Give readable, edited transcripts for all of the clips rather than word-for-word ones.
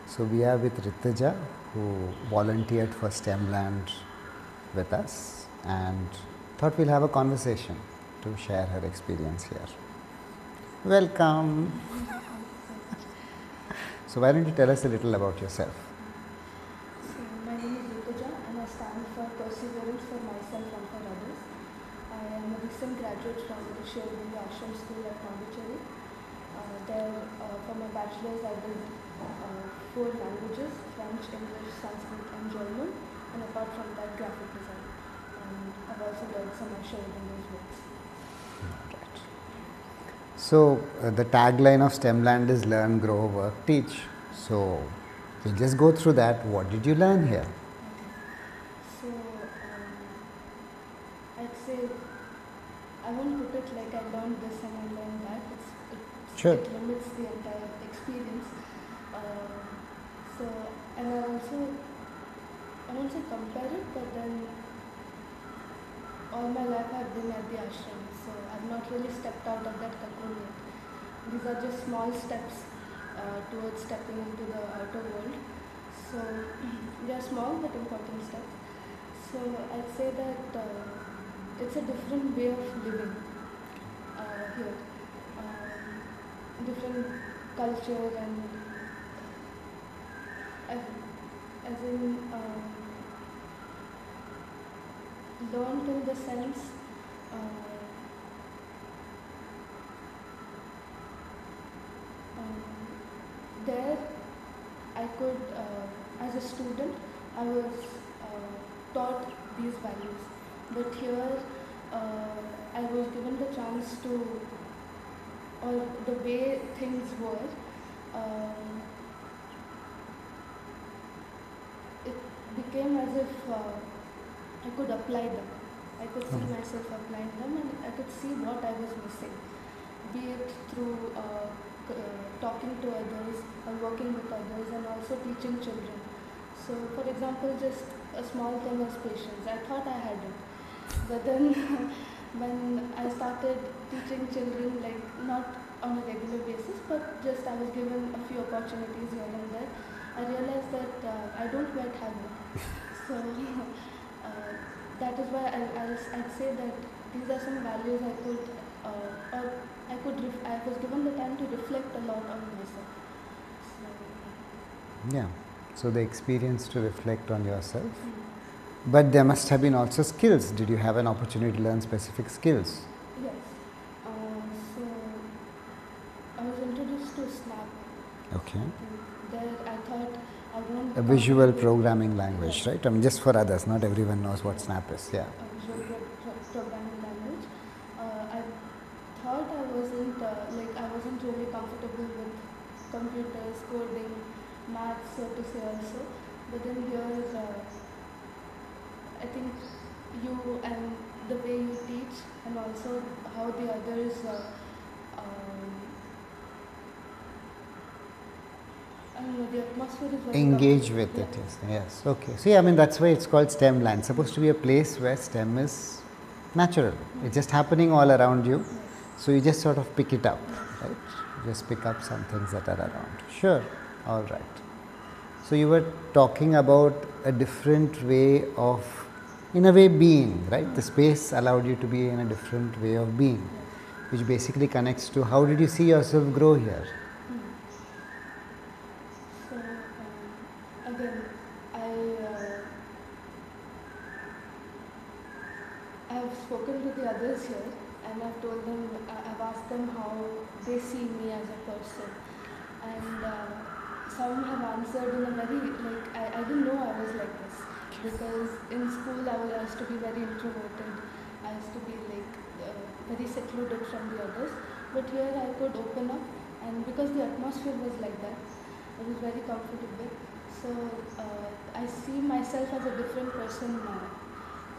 So we are with Ritaja, who volunteered for STEM Land with us, and thought we'll have a conversation to share her experience here. Welcome. So why don't you tell us a little about yourself? So my name is Ritaja and I stand for perseverance for myself and for others. I am a recent graduate from the Sherwin Ashram School at Pondicherry. For my bachelor's I did 4 languages: French, English, Sanskrit and German, and apart from that graphic design. And I've also read some of Sherwin's books. Right. So the tagline of STEM Land is learn, grow, work, teach. So we'll just go through that. What did you learn here? So I'd say I won't put it like I learned this and I learned that. Sure. It limits the entire experience. And I won't say compare it, but then all my life I've been at the ashram, so I've not really stepped out of that cocoon yet. These are just small steps towards stepping into the outer world. So they are small but important steps. So I'd say that it's a different way of living here. Different culture and as in learned in the sense there I could, as a student, I was taught these values, but here I was given the chance to, or the way things were, it became as if I could apply them. I could see myself applying them and I could see what I was missing, be it through talking to others or working with others and also teaching children. So for example, just a small thing as patience. I thought I had it, but then when I started teaching children, like not on a regular basis, but just I was given a few opportunities here and there, I realized that I don't quite have it. So that is why I'd say that these are some values I could, I was given the time to reflect a lot on myself. So, Yeah. So the experience to reflect on yourself. But there must have been also skills. Did you have an opportunity to learn specific skills? yes. So I was introduced to Snap. Okay. There I thought I won't. A visual programming language, right? I mean, just for others, not everyone knows what Snap is. Yeah. A visual programming language. I thought I wasn't really comfortable with computers, coding, maths, so to say also. But then here, I think you and the way you teach and also how the others I don't know, the atmosphere is very Engage with it, yes. Yes. Okay. See, I mean, that's why it's called STEM land. It's supposed to be a place where STEM is natural. It's just happening all around you. So you just sort of pick it up, right? You just pick up some things that are around. Sure. All right. So you were talking about a different way of, in a way, being, right? The space allowed you to be in a different way of being, which basically connects to how did you see yourself grow here? So again, I have spoken to the others here and I've told them, I've asked them how they see me as a person, and some have answered in a very, like, I didn't know I was like this, because in school I used to be very introverted, I used to be like very secluded from the others, but here I could open up, and because the atmosphere was like that, it was very comfortable. So I see myself as a different person now.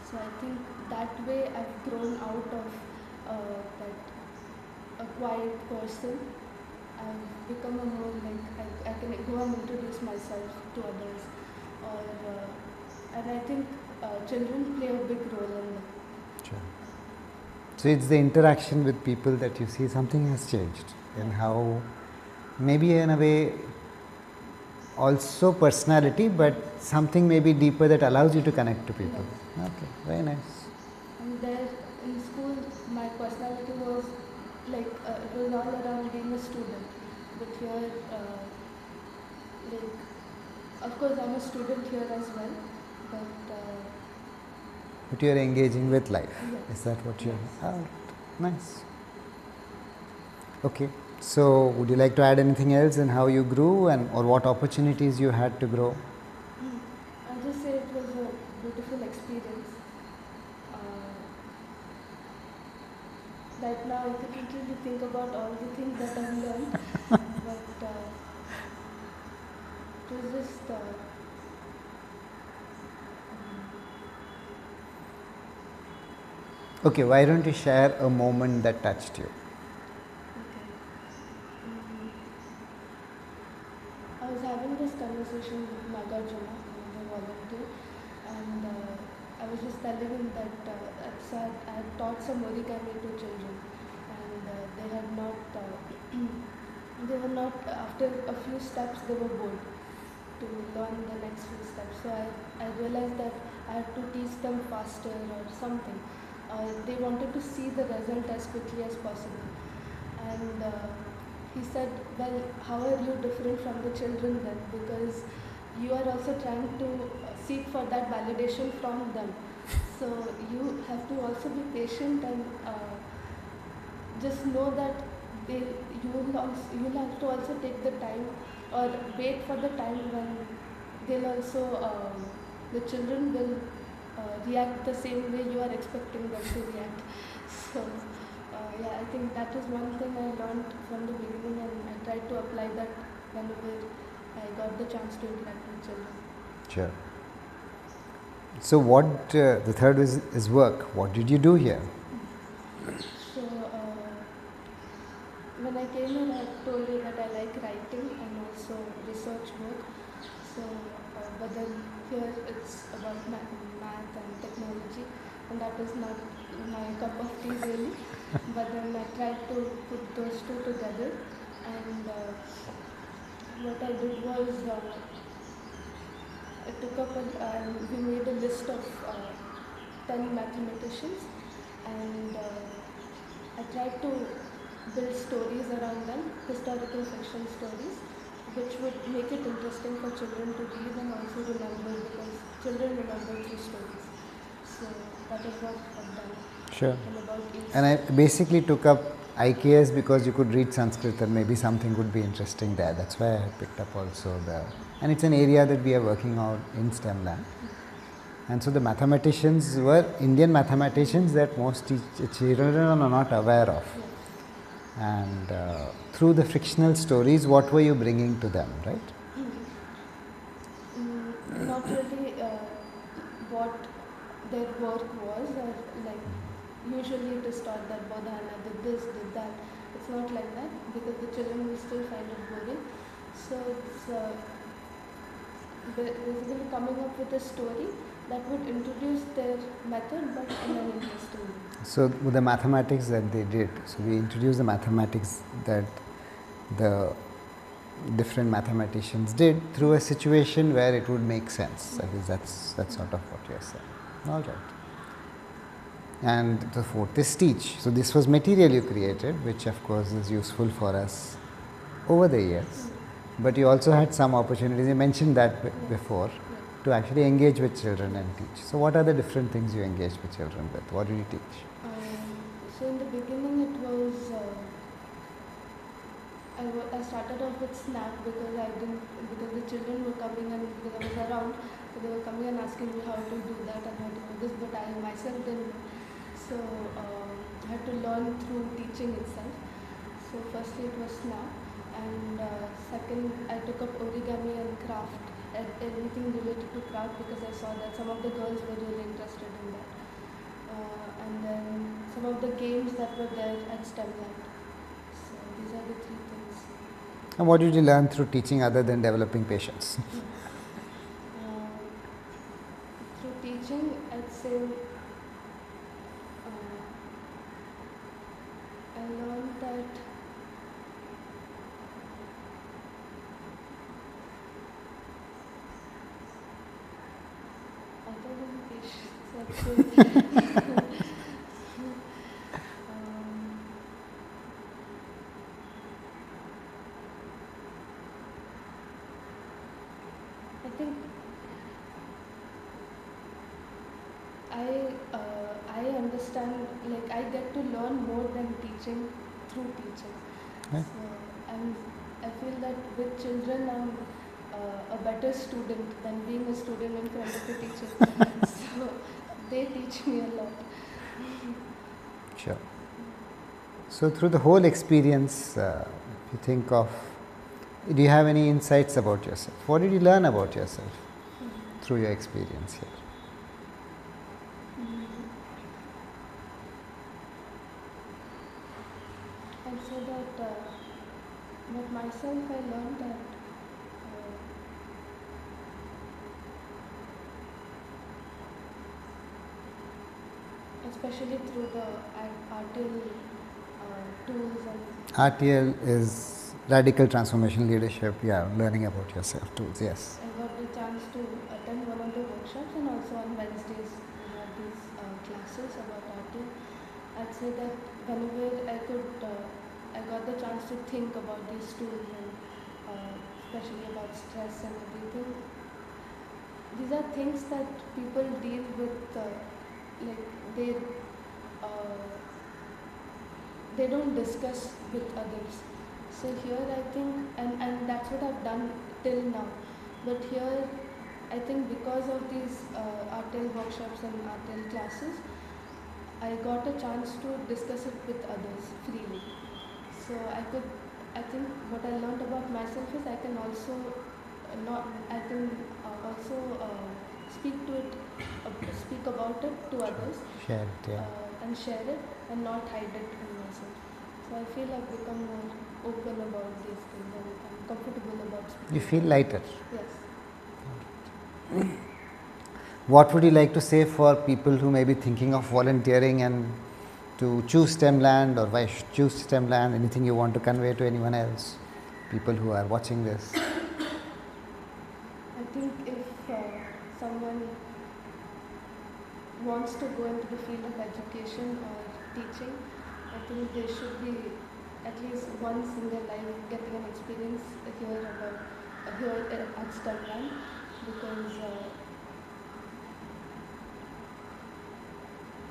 So I think that way I've grown out of that a quiet person. I've become a more like I can go and introduce myself to others, or and I think children play a big role in that. Sure. So it's the interaction with people that you see something has changed in how, maybe in a way, also personality, but something maybe deeper that allows you to connect to people. Okay, very nice. And there in school, my personality was like it was all around being a student. But here, like, of course, I'm a student here as well. But But you're engaging with life. yes. Is that what you're? Yes. Oh, nice. Okay. So, would you like to add anything else in how you grew and or what opportunities you had to grow? I'll just say it was a beautiful experience. Right now, I can't really think about all the things that I've learned, but it was just. Okay, why don't you share a moment that touched you? Okay. I was having this conversation with Nagarjuna, the volunteer, and I was just telling him that I had taught some origami to children, and they had not, they were not, after a few steps, they were bored to learn the next few steps. So I realized that I had to teach them faster or something. They wanted to see the result as quickly as possible. And he said, well, how are you different from the children then? Because you are also trying to seek for that validation from them. So you have to also be patient and just know that you'll have to also take the time or wait for the time when they'll also the children will react the same way you are expecting them to react. So yeah, I think that is one thing I learned from the beginning, and I tried to apply that whenever I got the chance to interact with children. Sure. So, what the third is work. What did you do here? So when I came in, I told you that I like writing and also research work. So, but then here it's about math and technology, and that is not my cup of tea really. But then I tried to put those two together, and what I did was I took up we made a list of 10 mathematicians, and I tried to build stories around them, historical fiction stories, which would make it interesting for children to read and also remember, because children remember through stories. So that is what I've done. Sure. And about each. And I basically took up IKS because you could read Sanskrit and maybe something would be interesting there. That's why I picked up also the, and it's an area that we are working on in STEM Lab. And so the mathematicians were Indian mathematicians that most children are not aware of. Yes. And through the fictional stories, what were you bringing to them, right? Not really what their work was, or like usually it is taught that Bodhana did this, did that. It's not like that, because the children will still find it boring. So it's basically coming up with a story that would introduce their method, but in an interesting way. So with the mathematics that they did, so we introduced the mathematics that the different mathematicians did through a situation where it would make sense. I guess that's sort of what you're saying. All right. And the fourth is teach. So this was material you created, which of course is useful for us over the years. But you also had some opportunities, you mentioned that before, to actually engage with children and teach. So what are the different things you engage with children with? What do you teach? So in the beginning it was, I started off with Snap because because the children were coming and because I was around, so they were coming and asking me how to do that and how to do this, but I myself didn't know. So I had to learn through teaching itself. So firstly it was Snap, and second I took up origami and craft, everything related to craft, because I saw that some of the girls were really interested in that. And then some of the games that were there at STEM Lab. So these are the three things. And what did you learn through teaching other than developing patience? Through teaching, I'd say I learned that I think I understand, like I get to learn more than teaching through teaching. Right. So I feel that with children I'm a better student than being a student in front of a teacher. So they teach me a lot. Sure. So through the whole experience, if you think of, do you have any insights about yourself? What did you learn about yourself through your experience here? I'd say that with myself I learned that especially through the RTL tools and RTL is Radical Transformation Leadership. Yeah, learning about yourself tools. Yes. I got the chance to attend one of the workshops, and also on Wednesdays we had these classes about RTL. I'd say that whenever I could, I got the chance to think about these tools and especially about stress and everything. These are things that people deal with, like they uh, they don't discuss with others. So here I think, and that's what I've done till now. But here I think because of these RTL workshops and RTL classes, I got a chance to discuss it with others freely. So I think what I learned about myself is I can also I can also speak to it, speak about it to others, Share it. Yeah. and share it and not hide it in myself. So I feel I've become more open about these things and I'm comfortable about speaking. You feel lighter. Yes. What would you like to say for people who may be thinking of volunteering and to choose STEMland, or why choose STEMland? Anything you want to convey to anyone else? People who are watching this. I think if someone wants to go into the field of education or teaching, I think there should be at least once in their life getting an experience here at STEMland, because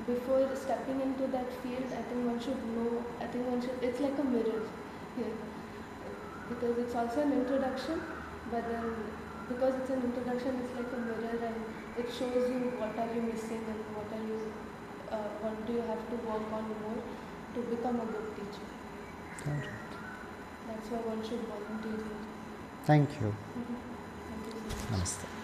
before stepping into that field, I think one should know. It's like a mirror here, because it's also an introduction, but then because it's an introduction, it's like a mirror and it shows you what are you missing and what do you have to work on more to become a good teacher. Alright. That's why one should volunteer here. Thank you. Thank you so much. Namaste.